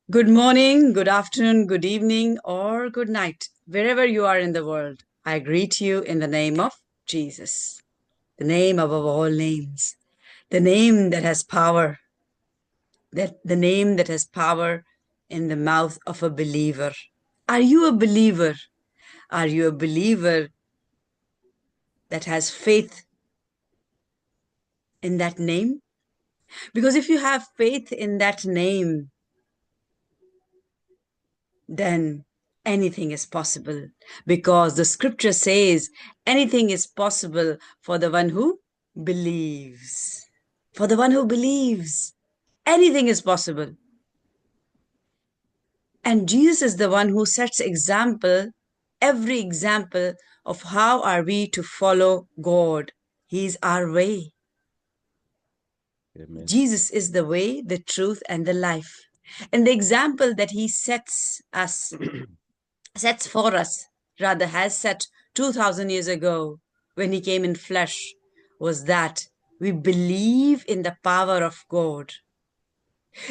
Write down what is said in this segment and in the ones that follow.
Good morning, good afternoon, good evening, or good night, wherever you are in the world. I greet you in the name of Jesus, the name above all names, the name that has power, the name that has power in the mouth of a believer. Are you a believer? Are you a believer that has faith in that name? Because if you have faith in that name, then anything is possible, because the scripture says anything is possible for the one who believes. For the one who believes, anything is possible. And Jesus is the one who sets example, every example of how are we to follow God. He's our way. Amen. Jesus is the way, the truth, and the life. And the example that he sets for us, rather has set 2000 years ago when he came in flesh, was that we believe in the power of God.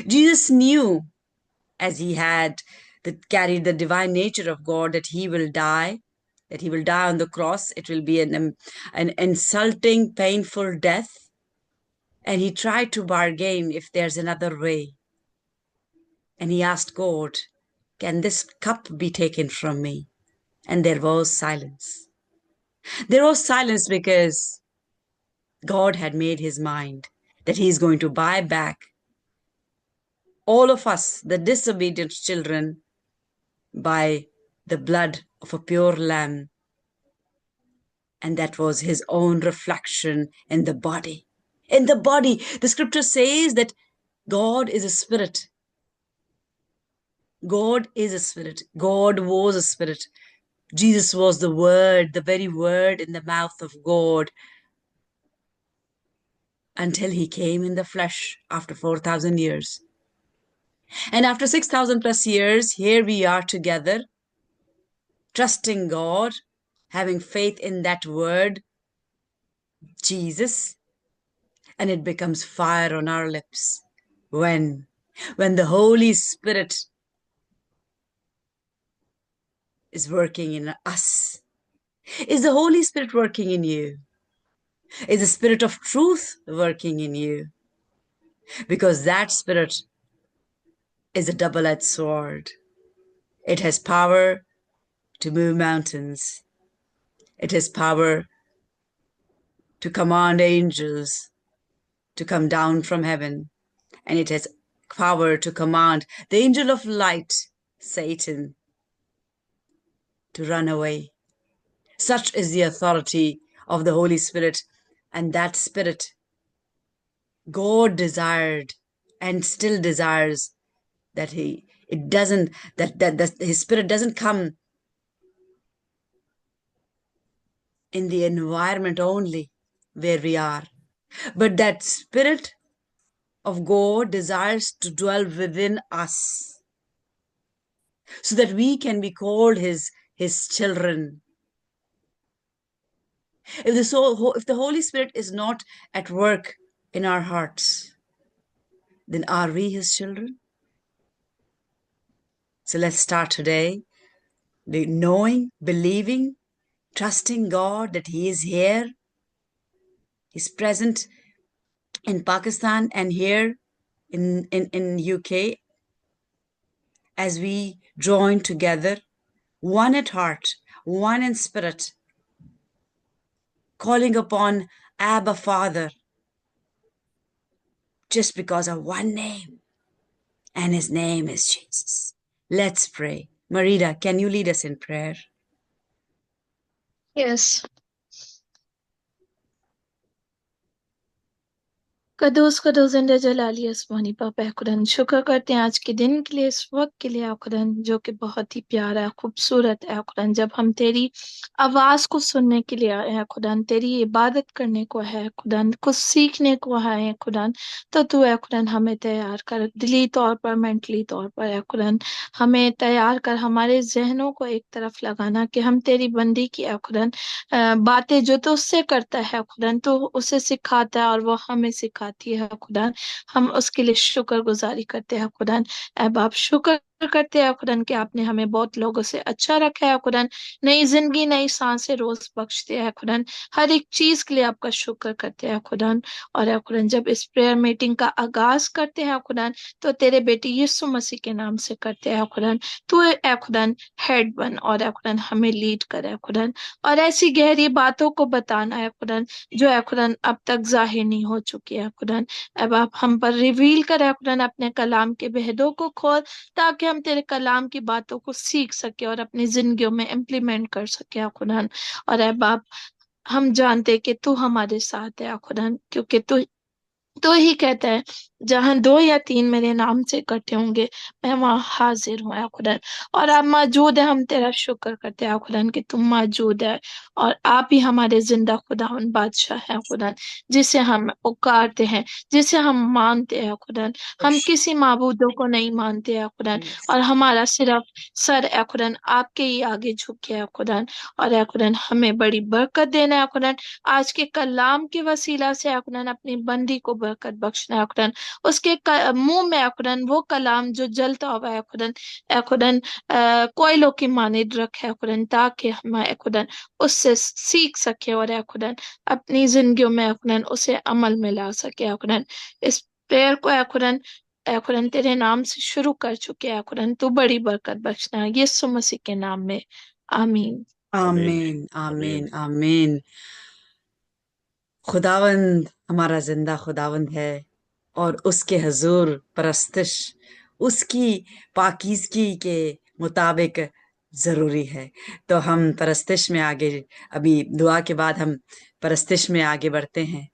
Jesus knew, as he had carried the divine nature of God, that he will die, on the cross. It will be an insulting, painful death. And he tried to bargain if there's another way. And he asked God, can this cup be taken from me? And there was silence. There was silence because God had made his mind that he's going to buy back all of us, the disobedient children, by the blood of a pure lamb. And that was his own reflection in the body. In the body, the scripture says that God is a spirit. God is a spirit. God was a spirit. Jesus was the word, the very word in the mouth of God, until he came in the flesh after 4,000 years. And after 6,000 plus years, here we are together, trusting God, having faith in that word, Jesus, and it becomes fire on our lips when the Holy Spirit is working in us. Is the Holy Spirit working in you? Is the Spirit of truth working in you? Because that Spirit is a double-edged sword. It has power to move mountains. It has power to command angels to come down from heaven. And it has power to command the angel of light, Satan, to run away. Such is the authority of the Holy Spirit. And that Spirit, God desired and still desires that his Spirit doesn't come in the environment only where we are, but that Spirit of God desires to dwell within us so that we can be called his children. If the Holy Spirit is not at work in our hearts, then are we his children? So let's start today knowing, believing, trusting God that he is here. He's present in Pakistan and here in UK, as we join together, one at heart, one in spirit, calling upon Abba Father, just because of one name, and his name is Jesus. Let's pray. Marida, can you lead us in prayer? Yes. कदूस कदूस इंदे जलाली आसमानी पापा है खुदान, शुक्र करते हैं आज के दिन के लिए, इस वक्त के लिए है खुदान, जो कि बहुत ही प्यारा है, खूबसूरत है खुदान। जब हम तेरी आवाज को सुनने के लिए आए हैं खुदान, तेरी इबादत करने को है खुदान, कुछ सीखने को आए हैं खुदान, तो तू है खुदान हमें तैयार कर, दिली तौर पर, मेंटली तौर पर है खुदान, हमें तैयार कर, हमारे जहनों को एक तरफ लगाना कि हम तेरी बंदी की है खुदान, बातें जो तो उससे करता है खुदान, तो उसे सिखाता है और वो हमें सिखाता सिखाती है खुदा, हम उसके लिए शुक्रगुजारी करते हैं खुदा। ऐ बाप, शुक्र करते हैं खुदा कि आपने हमें बहुत लोगों से अच्छा रखा है खुदा, नई जिंदगी नई सांसें रोज बख्शते हैं खुदा, हर एक चीज के लिए आपका शुक्र करते हैं खुदा। और ऐ खुदा, जब इस प्रेयर मीटिंग का आगाज करते हैं खुदा, तो तेरे बेटे यीशु मसीह के नाम से करते हैं खुदा। तू ऐ खुदा हेड बन और ऐ खुदा हमें लीड करे खुदा, और ऐसी गहरी बातों को बताना है खुदा जो है खुदा अब तक जाहिर नहीं हो चुकी है खुदा। अब आप हम पर रिवील करे खुदा, अपने कलाम के भेदों को खोल, ताकि हम तेरे कलाम की बातों को सीख सके और अपनी जिंदगियों में इम्प्लीमेंट कर सके खुदा। और अब आप, हम जानते हैं कि तू हमारे साथ है खुदा, क्योंकि तू तो ही कहता है, जहां दो या तीन मेरे नाम से इकट्ठे होंगे, मैं वहां हाजिर हूँ या खुदा। और आप मौजूद है, हम तेरा शुक्र करते हैं खुदा कि तुम मौजूद है, और आप ही हमारे जिंदा खुदावन बादशाह है खुदा, जिसे हम पुकारते हैं, जिसे हम मानते हैं खुदा। हम किसी माबूदों को नहीं मानते हैं खुदा, और हमारा सिर्फ सर है खुदा आपके ही आगे झुके है खुदा। और है खुदा, हमें बड़ी बरकत देना है खुदा, आज के कलाम के वसीला से अकुरन अपनी बंदी को बरकत बख्शना अकुरन, उसके मुंह में अकुरन वो कलाम जो जलता हुआ है अकुरन, अकुरन कोयलों की मानिद रखे अकुरन, ताकि हम अकुरन उससे सीख सके और अकुरन अपनी जिंदगियों में अकुरन उसे अमल में ला सके अकुरन। इस प्रेयर को अकुरन अकुरन तेरे नाम से शुरू कर चुके हैं अकुरन, तू बड़ी बरकत बख्शना यीशु मसीह के नाम में, आमीन। Amen. आमीन आमीन Amen. आमीन। खुदावंद हमारा जिंदा खुदावंद है, और उसके हजूर परस्तिश उसकी पाकीज़गी के मुताबिक जरूरी है। तो हम परस्तिश में आगे, अभी दुआ के बाद हम परस्तिश में आगे बढ़ते हैं,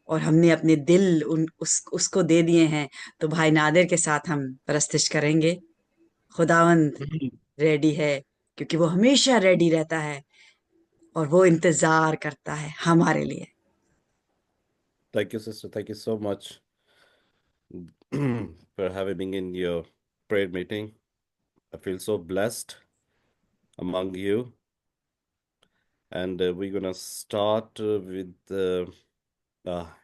और हमने अपने दिल उसको दे दिए हैं। तो भाई नादिर के साथ हम परस्तिश करेंगे। खुदावंद रेडी है, क्योंकि वो हमेशा रेडी रहता है, और वो इंतजार करता है हमारे लिए। Thank you, sister. Thank you so much for having me in your prayer meeting. I feel so blessed among you. And we're going to start with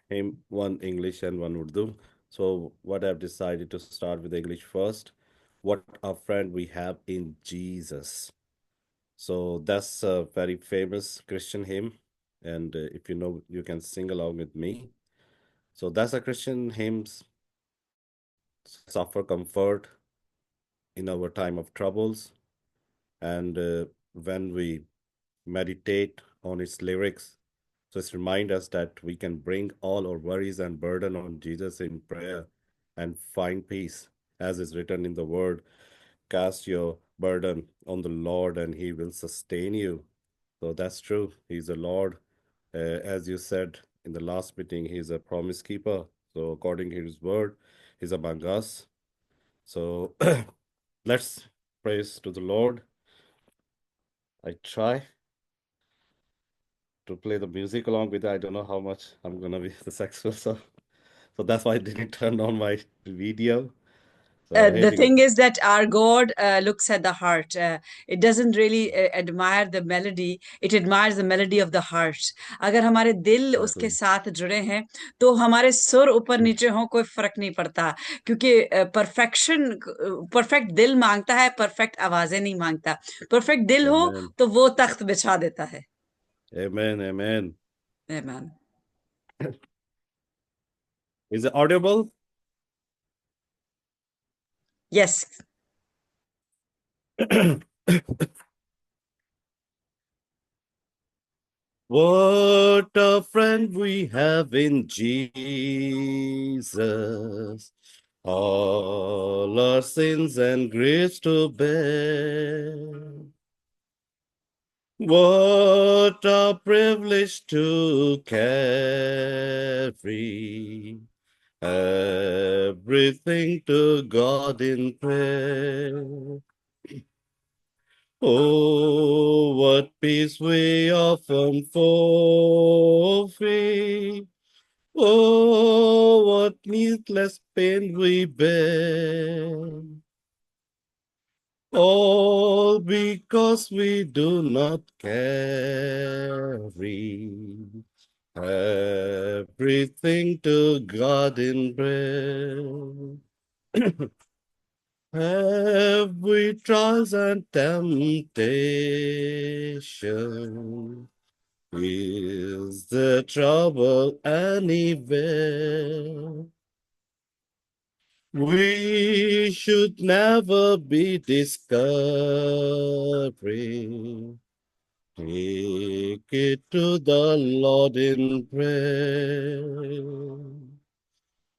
hymn, one English and one Urdu. So, what I've decided to start with English first. What a friend we have in Jesus. So, that's a very famous Christian hymn. And if you know, you can sing along with me. So, that's a Christian hymns suffer comfort in our time of troubles. And when we meditate on its lyrics, so it's remind us that we can bring all our worries and burden on Jesus in prayer and find peace, as is written in the word. Cast your burden on the Lord, and He will sustain you. So that's true. He's a Lord. As you said in the last meeting, He's a promise keeper. So according to His word, He's among us. So let's praise to the Lord. I try to play the music along with it. I don't know how much I'm gonna be successful, so that's why I didn't turn on my video. So here The we go. thing is that our God looks at the heart. It doesn't really admire the melody. It admires the melody of the heart. अगर हमारे दिल उसके Exactly. साथ जुड़े हैं, तो हमारे सुर ऊपर नीचे हों कोई फर्क नहीं पड़ता, क्योंकि परफेक्ट दिल मांगता है, परफेक्ट आवाजें नहीं मांगता। परफेक्ट दिल हो Amen. तो वो तख्त बिछा देता है। Amen. Amen. Amen. Is it audible? Yes. What a friend we have in Jesus, all our sins and griefs to bear. What a privilege to carry everything to God in prayer. Oh, what peace we often forfeit. Oh, what needless pain we bear. All because we do not carry Everything to God in prayer. Every trials and temptation is the trouble anywhere. We should never be discouraged. Take it to the Lord in prayer.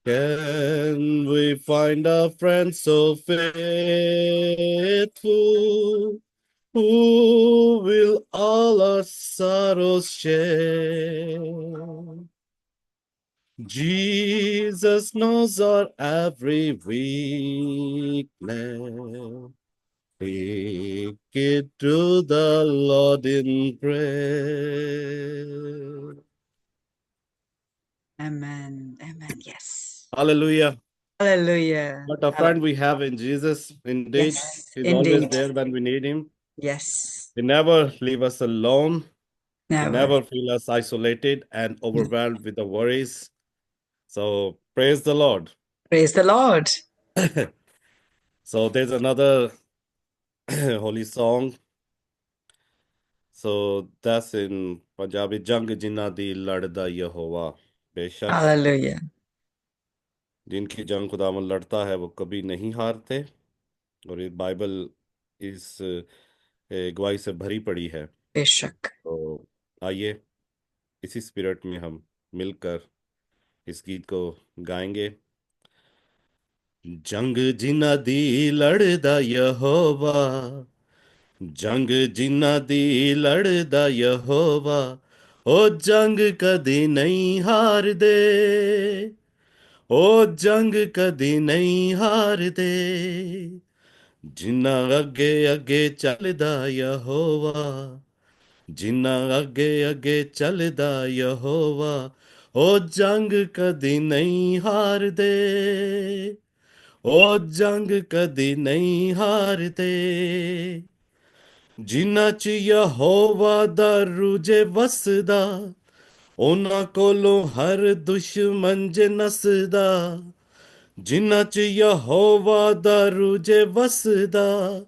Can we find a friend so faithful who will all our sorrows share? Jesus knows our every weakness. Take it to the Lord in prayer. Amen. Amen. Yes. Hallelujah. Hallelujah. What a friend we have in Jesus. Indeed, Yes, He's always indeed. there when we need Him. Yes. He never leave us alone. He Never. never feel us isolated and overwhelmed with the worries. So praise the Lord. Praise the Lord. So there's another holy song. So that's in Punjabi. Jang जिन्ना दी लड़दा यहोवा. बेशक Hallelujah. जिनकी जंग खुदावन लड़ता है वो कभी नहीं हारते. और ये बाइबल इस गवाही से भरी पड़ी है. Bishak. तो आइए इसी स्पिरिट में हम मिलकर इस गीत को गाएंगे. जंग जिन्ना दी लड़दा यहोवा, जंग जिन्ना दी लड़दा यहोवा, ओ जंग कदी नहीं हार दे, ओ जंग कदी नहीं हार दे. जिन्ना अगे अगे चलदा यहोवा, जिन्ना अगे अगे चलदा यहोवा, ओ जंग कदी नहीं हार दे, ओ जंग कदी नहीं हार दे. जिन्ना च यहोवा दा रूजे वसदा, ਉਹਨਾਂ ਕੋਲੋਂ ਹਰ ਦੁਸ਼ਮਨ ਜੇ ਨਸਦਾ. ਜਿਨ੍ਹਾਂ ਚ ਯਹੋਵਾ ਦਾ ਰੂਜੇ ਵਸਦਾ,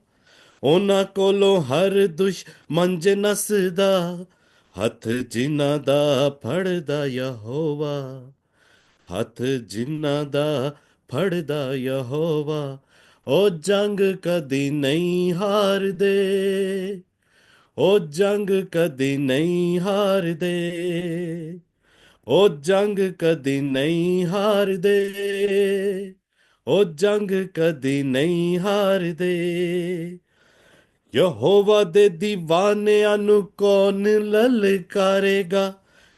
ਉਹਨਾਂ ਕੋਲੋਂ ਹਰ ਦੁਸ਼ਮਨ ਜੇ ਨਸਦਾ. ਹੱਥ ਜਿਨ੍ਹਾਂ ਦਾ ਫੜਦਾ ਯਹੋਵਾ, ਹੱਥ ਜਿਨ੍ਹਾਂ ਦਾ ਫੜਦਾ ਯਹੋਵਾ, ਉਹ ਜੰਗ ਕਦੀ ਨਹੀਂ ਹਾਰਦੇ, ਉਹ ਜੰਗ ਕਦੀ ਨਹੀਂ ਹਾਰਦੇ, ਉਹ ਜੰਗ ਕਦੀ ਨਹੀਂ ਹਾਰਦੇ, ਉਹ ਜੰਗ ਕਦੀ ਨਹੀਂ ਹਾਰਦੇ. ਯਹੋਵਾ ਦੇ ਦੀਵਾਨਿਆਂ ਨੂੰ ਕੌਣ ਲਲਕਾਰੇਗਾ,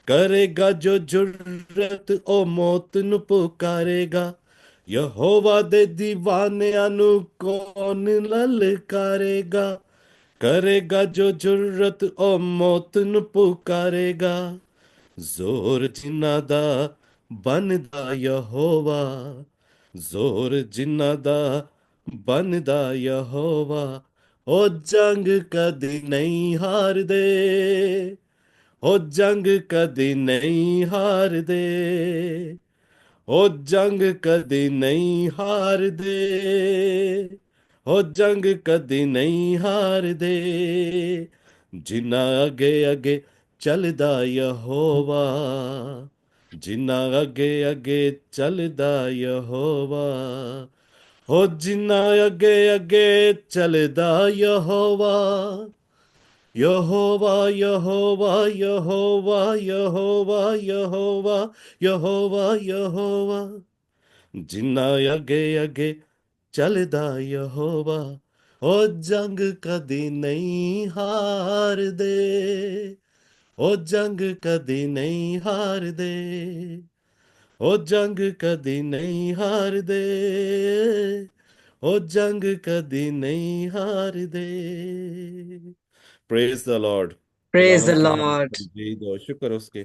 ਕਰੇਗਾ ਜੋ ਜੁਰਤ ਉਹ ਮੌਤ ਨੂੰ ਪੁਕਾਰੇਗਾ. ਯਹੋਵਾ ਦੇ ਦੀਵਾਨਿਆਂ ਨੂੰ ਕੌਣ ਲਲਕਾਰੇਗਾ, ਕਰੇਗਾ ਜੋ ਜੁਰਤ ਉਹ ਮੌਤ ਨੂੰ ਪੁਕਾਰੇਗਾ. ਜ਼ੋਰ ਜਿਨ੍ਹਾਂ ਦਾ ਬਣਦਾ ਯਹੋਵਾ, ਜ਼ੋਰ ਜਿਨ੍ਹਾਂ ਦਾ ਬਣਦਾ ਯਹੋਵਾ, ਉਹ ਜੰਗ ਕਦੀ ਨਹੀਂ ਹਾਰਦੇ, ਉਹ ਜੰਗ ਕਦੀ ਨਹੀਂ ਹਾਰਦੇ, ਉਹ ਜੰਗ ਕਦੀ ਨਹੀਂ ਹਾਰਦੇ, ਉਹ ਜੰਗ ਕਦੀ ਨਹੀਂ ਹਾਰਦੇ. ਜਿਨ੍ਹਾਂ ਅੱਗੇ ਅੱਗੇ ਚੱਲਦਾ ਯਹੋਵਾ, ਜਿਨ੍ਹਾਂ ਅੱਗੇ ਅੱਗੇ ਚੱਲਦਾ ਯਹੋਵਾ, ਹੋ ਜਿਨ੍ਹਾਂ ਅੱਗੇ ਅੱਗੇ ਚੱਲਦਾ ਯਹੋਵਾ, ਯਹੋਵਾ ਯਹੋਵਾ ਯਹੋਵਾ ਯਹੋਵਾ ਯਹੋਵਾ ਯਹੋਵਾ ਯਹੋਵਾ. ਜਿਨ੍ਹਾਂ ਅੱਗੇ ਅੱਗੇ ਚੱਲਦਾ ਯਹੋਵਾ, ਉਹ ਜੰਗ ਕਦੀ ਨਹੀਂ ਹਾਰਦੇ, ਉਹ ਜੰਗ ਕਦੀ ਨਹੀਂ ਹਾਰਦੇ, ਉਹ ਜੰਗ ਕਦੀ ਨਹੀਂ ਹਾਰਦੇ, ਉਹ ਜੰਗ ਕਦੀ ਨਹੀਂ ਹਾਰਦੇ. Praise the lord. Praise the खुदावन की हम Lord. तमजीद और शुक्र उसके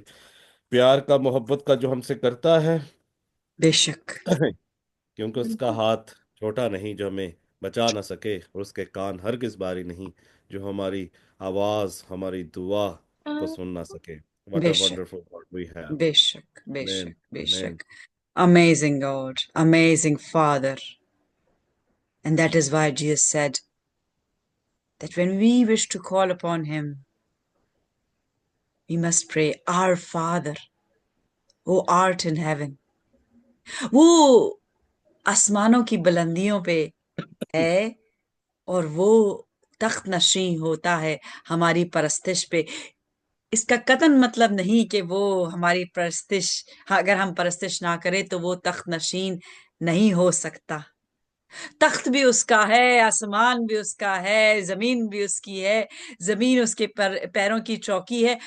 प्यार का, मोहब्बत का जो हमसे करता है. Bishak. क्योंकि उसका हाथ छोटा नहीं जो हमें बचा ना सके, और उसके कान हरगिज बारी नहीं जो हमारी आवाज, हमारी दुआ को सुन ना सके. What a बेशक, wonderful God we have. बेशक, Amen. बेशक, बेशक. Amen. Amazing God, amazing Father. And that is why Jesus said that when we wish to call upon Him, we must pray, Our Father, who art in heaven. वो आसमानों की बुलंदियों पे है और वो तख्त नशीं होता है हमारी परस्तिश पे. इसका कतन मतलब नहीं कि वो हमारी परस्तिश, अगर हम परस्तिश ना करें तो वो तख्त नशीन नहीं हो सकता. तख्त भी उसका है, आसमान भी उसका है, जमीन भी उसकी है, जमीन उसके पैरों की चौकी है.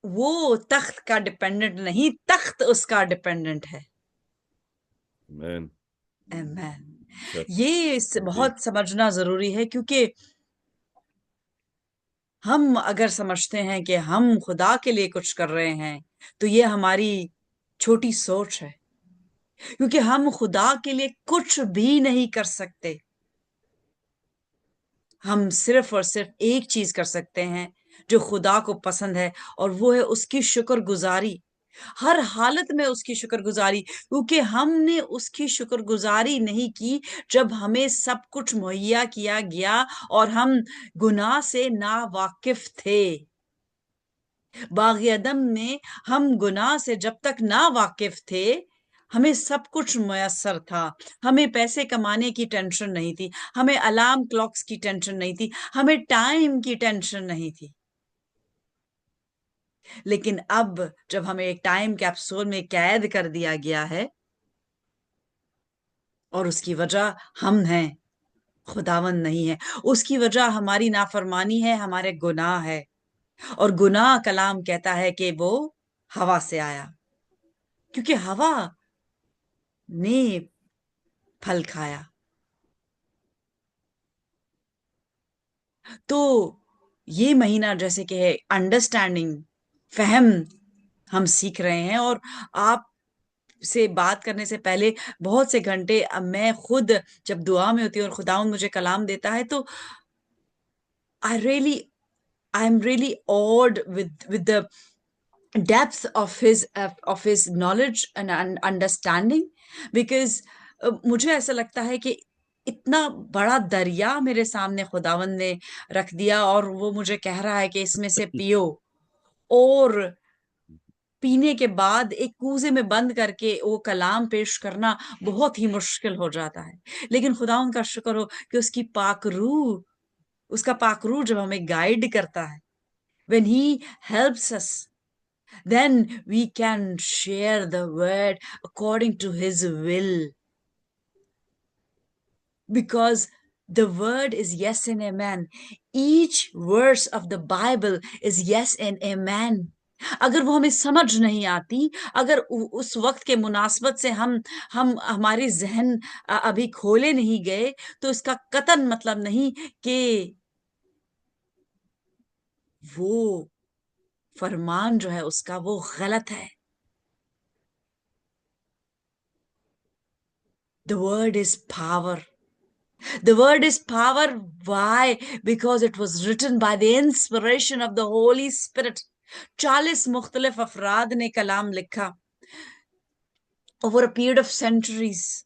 वो तख्त का डिपेंडेंट नहीं, तख्त उसका डिपेंडेंट है. Amen. Amen. Yes. ये Indeed. बहुत समझना जरूरी है, क्योंकि हम अगर समझते हैं कि हम खुदा के लिए कुछ कर रहे हैं तो ये हमारी छोटी सोच है, क्योंकि हम खुदा के लिए कुछ भी नहीं कर सकते. हम सिर्फ और सिर्फ एक चीज कर सकते हैं जो खुदा को पसंद है, और वो है उसकी शुक्रगुजारी. हर हालत में उसकी शुक्रगुजारी, क्योंकि हमने उसकी शुक्रगुजारी नहीं की जब हमें सब कुछ मुहैया किया गया और हम गुनाह से ना वाकिफ थे. बाग़ अदम में हम गुनाह से जब तक ना वाकिफ थे, हमें सब कुछ मुयस्सर था. हमें पैसे कमाने की टेंशन नहीं थी, हमें अलार्म क्लॉक्स की टेंशन नहीं थी, हमें टाइम की टेंशन नहीं थी. लेकिन अब जब हमें एक टाइम कैप्सूल में कैद कर दिया गया है, और उसकी वजह हम हैं, खुदावंद नहीं है. उसकी वजह हमारी नाफरमानी है, हमारे गुनाह है. और गुनाह कलाम कहता है कि वो हवा से आया, क्योंकि हवा ने फल खाया. तो ये महीना जैसे कि है अंडरस्टैंडिंग, फहम हम सीख रहे हैं. और आप से बात करने से पहले बहुत से घंटे मैं खुद जब दुआ में होती हूँ और खुदावंद मुझे कलाम देता है, तो I'm really awed with the depth of his knowledge and understanding, because मुझे ऐसा लगता है कि इतना बड़ा दरिया मेरे सामने खुदावंद ने रख दिया, और वो मुझे कह रहा है कि इसमें से पियो, और पीने के बाद एक कूजे में बंद करके वो कलाम पेश करना बहुत ही मुश्किल हो जाता है. लेकिन खुदावंद का शुक्र हो कि उसका पाक रूह जब हमें गाइड करता है, when he helps us, then we can share the word according to his will, because the word is yes and amen. Each verse of the Bible is yes and amen. अगर वो हमें समझ नहीं आती, अगर उस वक्त के मुनासबत से हम हमारे जहन अभी खोले नहीं गए, तो इसका कतन मतलब नहीं कि वो फरमान जो है उसका वो गलत है. The word is power. The word is power. Why? Because it was written by the inspiration of the Holy Spirit. 40 मुख्तलिफ अफराद ने कलाम लिखा over a period of centuries.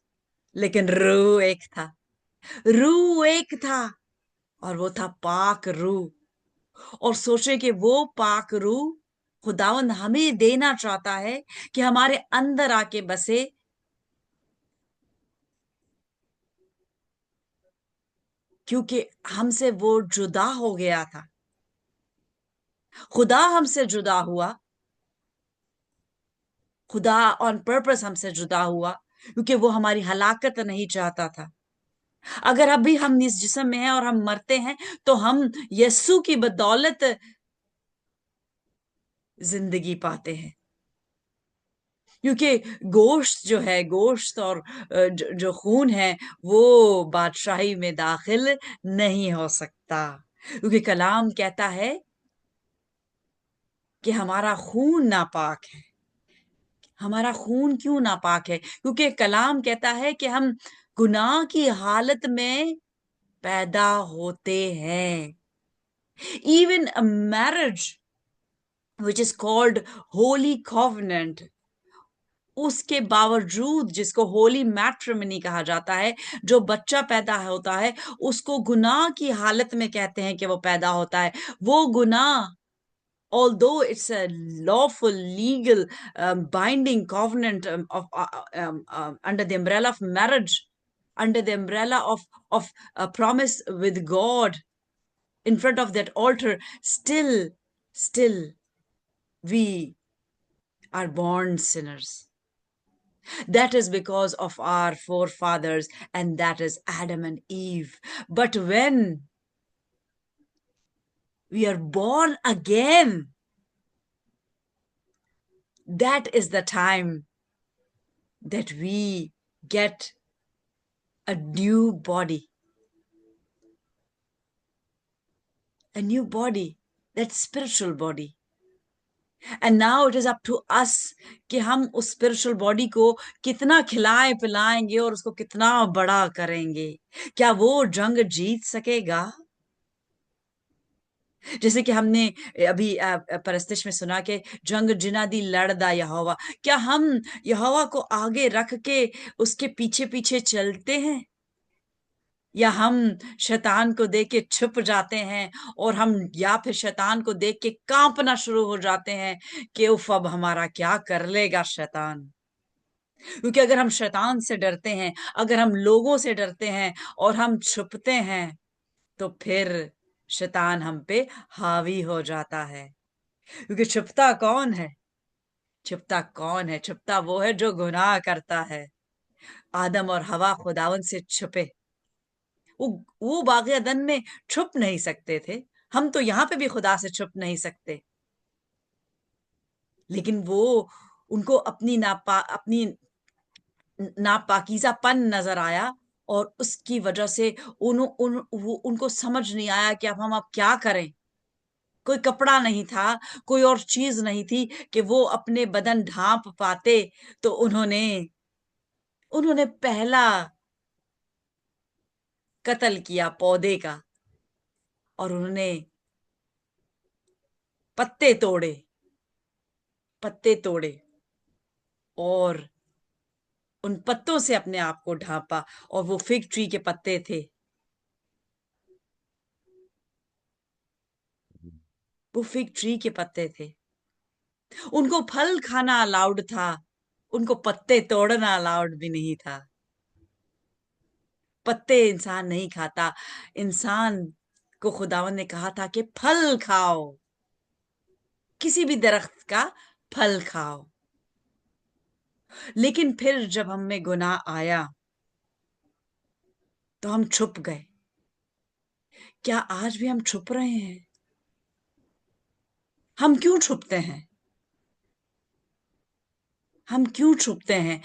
लेकिन रूह एक था, रूह एक था, और वो था पाक रूह. और सोचे कि वो पाक रूह खुदावंद हमें देना चाहता है कि हमारे अंदर आके बसे, क्योंकि हमसे वो जुदा हो गया था. खुदा हमसे जुदा हुआ, खुदा ऑन पर्पस हमसे जुदा हुआ, क्योंकि वो हमारी हलाकत नहीं चाहता था. अगर अभी हम इस जिस्म में हैं और हम मरते हैं, तो हम यस्सु की बदौलत जिंदगी पाते हैं, क्योंकि गोश्त जो है, गोश्त और जो खून है, वो बादशाही में दाखिल नहीं हो सकता. क्योंकि कलाम कहता है कि हमारा खून नापाक है. हमारा खून क्यों नापाक है? क्योंकि कलाम कहता है कि हम गुनाह की हालत में पैदा होते हैं. Even a marriage which is called holy covenant. اس کے باوجود جس کو ہولی میٹرمنی کہا جاتا ہے، جو بچہ پیدا ہوتا ہے اس کو گناہ کی حالت میں کہتے ہیں کہ وہ پیدا ہوتا ہے. وہ گناہ، although it's a lawful, legal, binding covenant under the umbrella of marriage, under the umbrella of a promise with God in front of that altar, still we are born sinners. That is because of our forefathers, and that is Adam and Eve. But when we are born again, that is the time that we get a new body. A new body, that spiritual body. And now it is up to us کہ ہم اس spiritual body کو کتنا کھلائیں پلائیں گے اور اس کو کتنا بڑا کریں گے. کیا وہ جنگ جیت سکے گا؟ جیسے کہ ہم نے ابھی پرستش میں سنا کہ جنگ جنا دی لڑدا یہوہ. کیا ہم یہوہ کو آگے رکھ کے اس کے پیچھے پیچھے چلتے ہیں، یا ہم شیطان کو دیکھ کے چھپ جاتے ہیں، اور ہم یا پھر شیطان کو دیکھ کے کانپنا شروع ہو جاتے ہیں کہ اف اب ہمارا کیا کر لے گا شیطان. کیونکہ اگر ہم شیطان سے ڈرتے ہیں، اگر ہم لوگوں سے ڈرتے ہیں اور ہم چھپتے ہیں، تو پھر شیطان ہم پہ حاوی ہو جاتا ہے. کیونکہ چھپتا کون ہے؟ چھپتا کون ہے؟ چھپتا وہ ہے جو گناہ کرتا ہے. آدم اور حوا خداون سے چھپے. وہ باغ عدن میں چھپ نہیں سکتے تھے. ہم تو یہاں پہ بھی خدا سے چھپ نہیں سکتے، لیکن وہ ان کو اپنی ناپاکیزہ پن نظر آیا، اور اس کی وجہ سے ان کو سمجھ نہیں آیا کہ اب ہم کیا کریں. کوئی کپڑا نہیں تھا، کوئی اور چیز نہیں تھی کہ وہ اپنے بدن ڈھانپ پاتے. تو انہوں نے پہلا قتل کیا پودے کا، اور انہوں نے پتے توڑے اور ان پتوں سے اپنے آپ کو ڈھانپا. اور وہ فگ ٹری کے پتے تھے، وہ فگ ٹری کے پتے تھے. ان کو پھل کھانا الاؤڈ تھا، ان کو پتے توڑنا الاؤڈ بھی نہیں تھا. پتے انسان نہیں کھاتا. انسان کو خداوند نے کہا تھا کہ پھل کھاؤ، کسی بھی درخت کا پھل کھاؤ. لیکن پھر جب ہم میں گناہ آیا تو ہم چھپ گئے. کیا آج بھی ہم چھپ رہے ہیں؟ ہم کیوں چھپتے ہیں؟ ہم کیوں چھپتے ہیں؟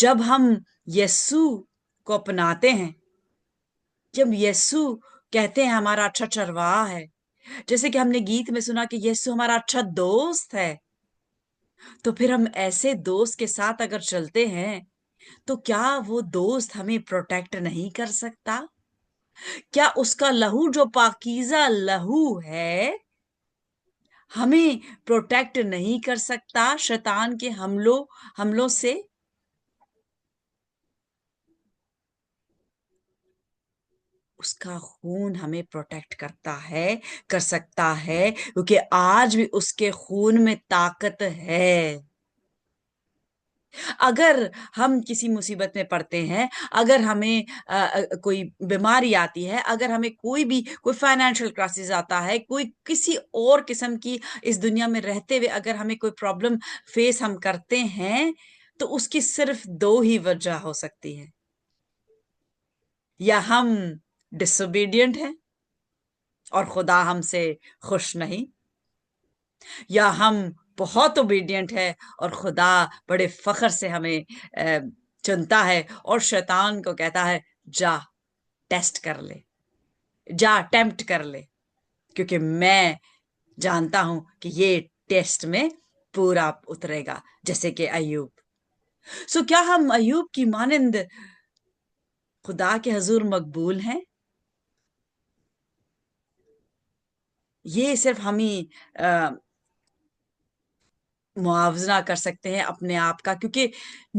جب ہم یسوع کو اپناتے ہیں، جب یسوع کہتے ہیں ہمارا اچھا چرواہا ہے، جیسے کہ ہم نے گیت میں سنا کہ یسوع ہمارا اچھا دوست ہے، تو پھر ہم ایسے دوست کے ساتھ اگر چلتے ہیں تو کیا وہ دوست ہمیں پروٹیکٹ نہیں کر سکتا؟ کیا اس کا لہو جو پاکیزہ لہو ہے ہمیں پروٹیکٹ نہیں کر سکتا شیطان کے حملوں سے؟ اس کا خون ہمیں پروٹیکٹ کر سکتا ہے، کیونکہ آج بھی اس کے خون میں طاقت ہے. اگر ہم کسی مصیبت میں پڑتے ہیں، اگر ہمیں کوئی بیماری آتی ہے، اگر ہمیں کوئی فائنینشیل کرائسس آتا ہے، کوئی کسی اور قسم کی اس دنیا میں رہتے ہوئے اگر ہمیں کوئی پرابلم فیس ہم کرتے ہیں، تو اس کی صرف 2 ہی وجہ ہو سکتی ہے. یا ہم ڈس اوبیڈینٹ ہیں اور خدا ہم سے خوش نہیں، یا ہم بہت اوبیڈینٹ ہے اور خدا بڑے فخر سے ہمیں چنتا ہے اور شیطان کو کہتا ہے جا ٹیسٹ کر لے، جا ٹیمپٹ کر لے، کیونکہ میں جانتا ہوں کہ یہ ٹیسٹ میں پورا اترے گا، جیسے کہ ایوب. سو کیا ہم ایوب کی مانند خدا کے حضور مقبول ہیں؟ یہ صرف ہمیں मुआवजा कर सकते हैं अपने आप का, क्योंकि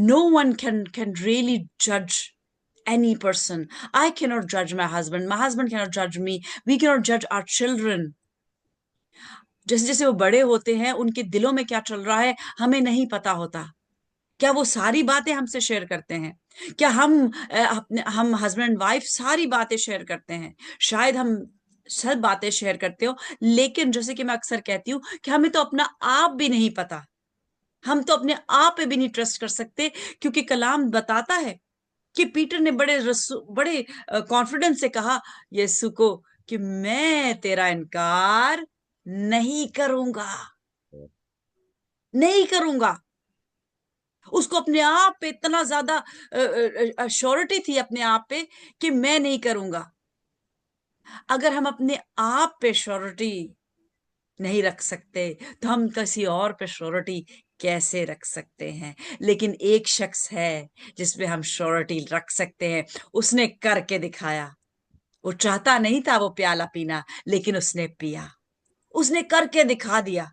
no one can really judge any person. I cannot judge my husband cannot judge me, we cannot judge our children. जैसे जैसे वो बड़े होते हैं उनके दिलों में क्या चल रहा है हमें नहीं पता होता. क्या वो सारी बातें हमसे शेयर करते हैं? क्या हम हस्बैंड एंड वाइफ सारी बातें शेयर करते हैं? शायद हम सब बातें शेयर करते हो, लेकिन जैसे कि मैं अक्सर कहती हूँ कि हमें तो अपना आप भी नहीं पता. हम तो अपने आप पे भी नहीं ट्रस्ट कर सकते, क्योंकि कलाम बताता है कि पीटर ने बड़े कॉन्फिडेंस से कहा यीशु को कि मैं तेरा इनकार नहीं करूंगा, नहीं करूंगा. उसको अपने आप पे इतना ज्यादा श्योरिटी थी अपने आप पे कि मैं नहीं करूंगा. अगर हम अपने आप पे श्योरिटी नहीं रख सकते तो हम किसी और पे श्योरिटी कैसे रख सकते हैं? लेकिन एक शख्स है जिसपे हम श्योरिटी रख सकते हैं. उसने करके दिखाया. वो चाहता नहीं था वो प्याला पीना, लेकिन उसने पिया. उसने करके दिखा दिया.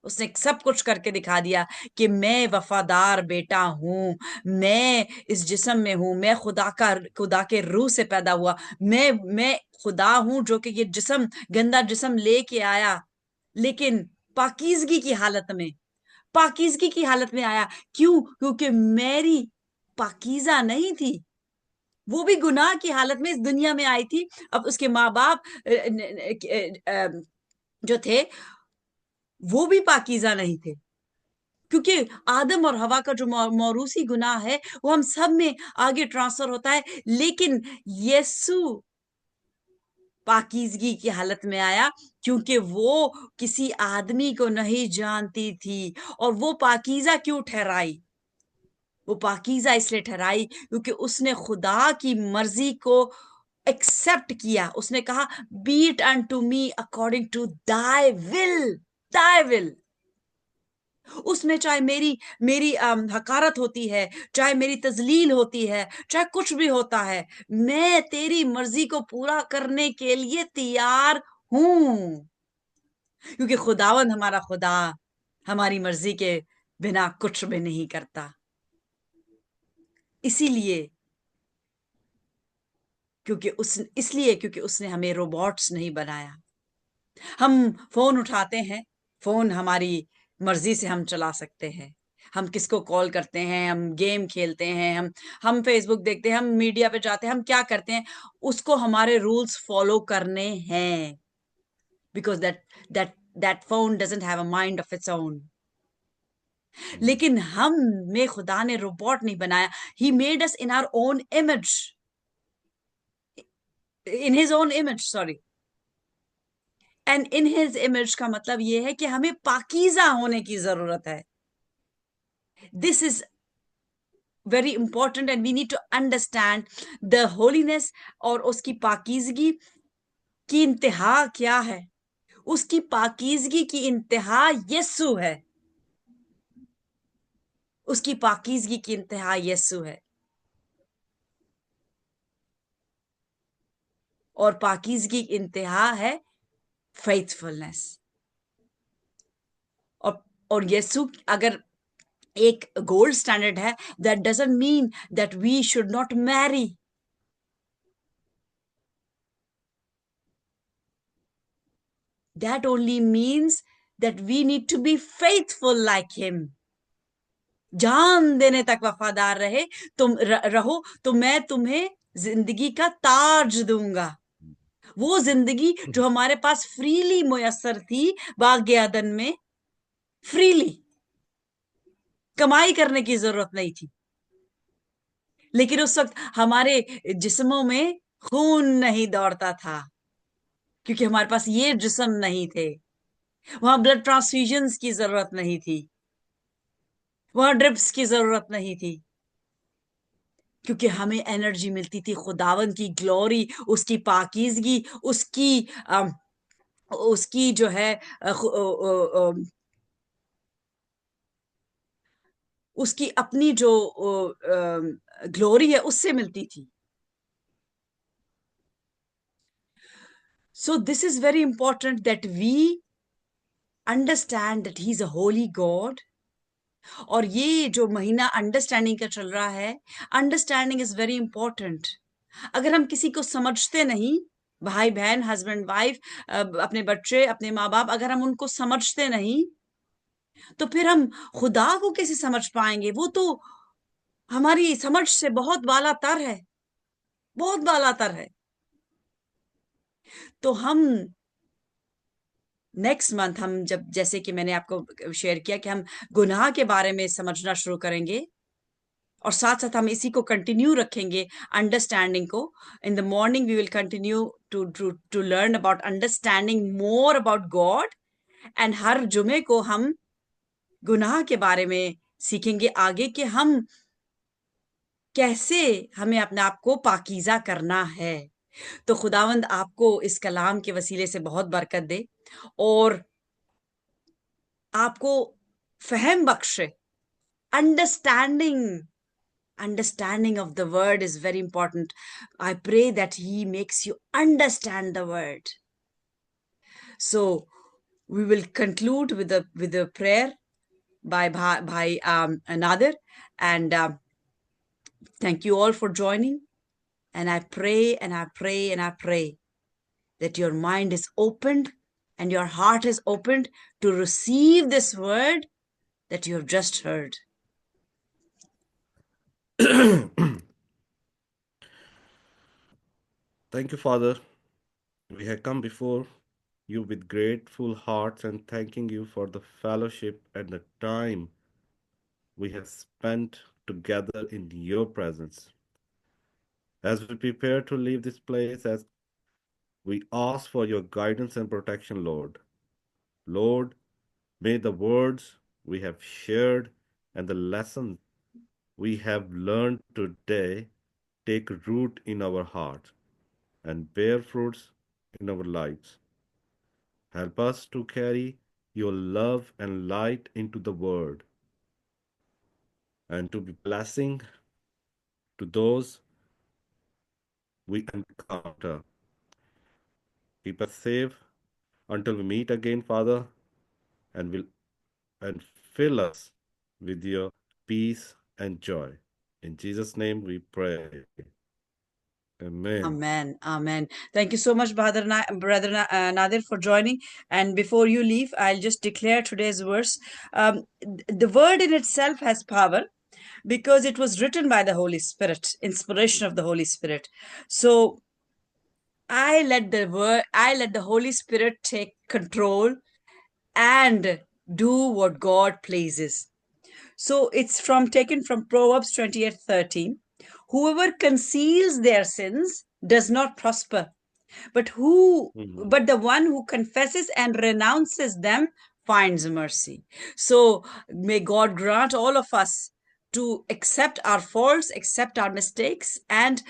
उसने सब कुछ करके दिखा दिया कि मैं वफादार बेटा हूं, मैं इस जिस्म में हूं, मैं खुदा के रूह से पैदा हुआ, मैं खुदा हूं जो कि ये जिस्म, गंदा जिस्म लेके आया, लेकिन पाकीज़गी की हालत में, पाकीज़गी की हालत में आया. क्यों? क्योंकि मेरी पाकीज़ा नहीं थी, वो भी गुनाह की हालत में इस दुनिया में आई थी. अब उसके माँ बाप जो थे वो भी पाकीज़ा नहीं थे, क्योंकि आदम और हवा का जो मौरूसी गुनाह है वो हम सब में आगे ट्रांसफर होता है. लेकिन यीशु पाकीज़गी की हालत में आया, क्योंकि वो किसी आदमी को नहीं जानती थी. और वो पाकीज़ा क्यों ठहराई? वो पाकीज़ा इसलिए ठहराई क्योंकि उसने खुदा की मर्जी को एक्सेप्ट किया. उसने कहा be it unto me according to thy will, thy will. उसमें चाहे मेरी मेरी हकारत होती है, चाहे मेरी तजलील होती है, चाहे कुछ भी होता है, मैं तेरी मर्जी को पूरा करने के लिए तैयार हूं, क्योंकि खुदावंद हमारा खुदा हमारी मर्जी के बिना कुछ भी नहीं करता. इसीलिए क्योंकि उसने हमें रोबोट्स नहीं बनाया. हम फोन उठाते हैं, फोन हमारी मर्जी से हम चला सकते हैं. हम किसको कॉल करते हैं, हम गेम खेलते हैं, हम फेसबुक देखते हैं, हम मीडिया पे जाते हैं, हम क्या करते हैं, उसको हमारे रूल्स फॉलो करने हैं. Because that phone doesn't have a mind of its own. लेकिन हम में खुदा ने रोबोट नहीं बनाया. He made us in our own image, in his own image, sorry. And in his image का मतलब ये है कि हमें पाकीज़ा होने की जरूरत है. This is very important and we need to understand the holiness. और उसकी पाकीज़गी की इंतहा क्या है? उसकी पाकीज़गी की इंतहा यीशु है. उसकी पाकीज़गी की इंतहा यीशु है. और पाकीज़गी की इंतहा है फेथफुलनेस. और यीशु अगर एक गोल्ड स्टैंडर्ड है, that doesn't mean that we should not marry. That only means that we need to be faithful like him. जान देने तक वफादार रहो तो मैं तुम्हें जिंदगी का ताज दूंगा. वो जिंदगी जो हमारे पास फ्रीली मुयस्सर थी बाग अदन में, फ्रीली, कमाई करने की जरूरत नहीं थी. लेकिन उस वक्त हमारे जिस्मों में खून नहीं दौड़ता था, क्योंकि हमारे पास ये जिस्म नहीं थे. वहां ब्लड ट्रांसफ्यूजन्स की जरूरत नहीं थी, वहां ड्रिप्स की जरूरत नहीं थी, क्योंकि हमें एनर्जी मिलती थी खुदावन की ग्लोरी, उसकी पाकीज़गी, उसकी जो है उसकी अपनी जो ग्लोरी है उससे मिलती थी. So this is very important that we understand that he's a holy God اور یہ جو مہینہ انڈرسٹینڈنگ کا چل رہا ہے, انڈرسٹینڈنگ از ویری امپورٹنٹ. اگر ہم کسی کو سمجھتے نہیں, بھائی بہن, ہسبینڈ وائف, اپنے بچے, اپنے ماں باپ, اگر ہم ان کو سمجھتے نہیں تو پھر ہم خدا کو کیسے سمجھ پائیں گے؟ وہ تو ہماری سمجھ سے بہت بالا تر ہے, بہت بالا تر ہے. تو ہم نیکسٹ منتھ ہم جیسے کہ میں نے آپ کو شیئر کیا کہ ہم گناہ کے بارے میں سمجھنا شروع کریں گے, اور ساتھ ساتھ ہم اسی کو کنٹینیو رکھیں گے, انڈرسٹینڈنگ کو. In the morning we will continue to learn about understanding more about God, and ہر جمعے کو ہم گناہ کے بارے میں سیکھیں گے آگے کہ ہم کیسے ہمیں اپنے آپ کو پاکیزہ کرنا ہے. تو خداوند آپ کو اس کلام کے وسیلے سے بہت برکت دے اور آپ کو فہم بخشے. Understanding of the word is very important. I pray that he makes you understand the word. So we will conclude with a prayer by Nadir, and thank you all for joining. And I pray and I pray and I pray that your mind is opened and your heart is opened to receive this word that you have just heard. Thank you, Father. We have come before you with grateful hearts and thanking you for the fellowship and the time we have spent together in your presence. As we prepare to leave this place, as we ask for your guidance and protection, Lord. Lord, may the words we have shared and the lessons we have learned today take root in our hearts and bear fruits in our lives. Help us to carry your love and light into the world and to be blessing to those we encounter. Keep us safe until we meet again, Father, and fill us with your peace and joy. In Jesus' name we pray. Amen. Amen. Amen. Thank you so much, Brother Nadir, for joining. And before you leave, I'll just declare today's verse. The word in itself has power because it was written by the Holy Spirit, inspiration of the Holy Spirit. So I let the Holy Spirit take control and do what God pleases. So it's taken from Proverbs 28:13. Whoever conceals their sins does not prosper, but the one who confesses and renounces them finds mercy. So may God grant all of us to accept our faults, accept our mistakes, and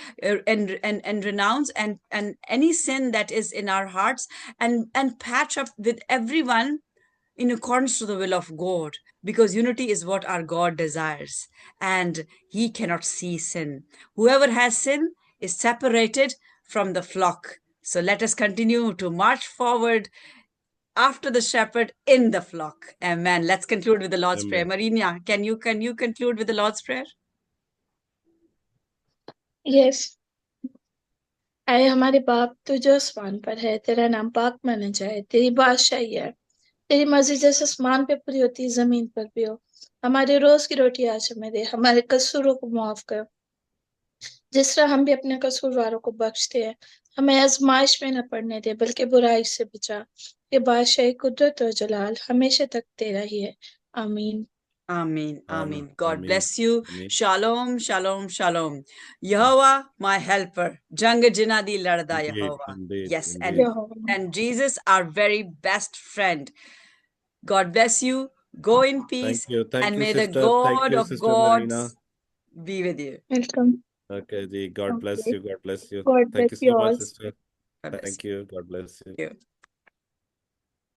renounce and any sin that is in our hearts, and patch up with everyone in accordance to the will of God, because unity is what our God desires, and he cannot see sin. Whoever has sin is separated from the flock. So let us continue to march forward after the shepherd in the flock. Amen. Let's conclude with the Lord's Prayer. Marina, can you conclude with the Lord's Prayer? Yes. اے ہمارے باپ تو جو آسمان پر ہے، تیرا نام پاک مانا جائے، تیری بادشاہی ہے، تیری مرضی جیسے آسمان پہ پوری ہوتی ہے زمین پر بھی ہو. ہمارے روز کی روٹی آج ہمیں دے، ہمارے قصوروں کو معاف کر جس طرح ہم بھی اپنے قصورواروں کو بخشتے ہیں. ہمیں آزمائش میں نہ پڑنے دے بلکہ برائی سے بچا. یہ بادشاہی، قدرت اور جلال ہمیشہ تک تیرا ہی ہے. آمین. Amen. Amen. God Amen. bless you. Amen. Shalom, shalom, shalom. Yehovah, my helper. Jang jinadi larda Indeed, Yehovah. indeed, Yes, indeed. and Jesus, our very best friend. God bless you. Go in peace, Thank and you, may the sister. Thank God you, of Sister gods Marina. be with you. Welcome. Okay, ji. God bless Okay. you. God bless you. God Thank bless you you so much, all. sister. God bless Thank you. God bless you. you.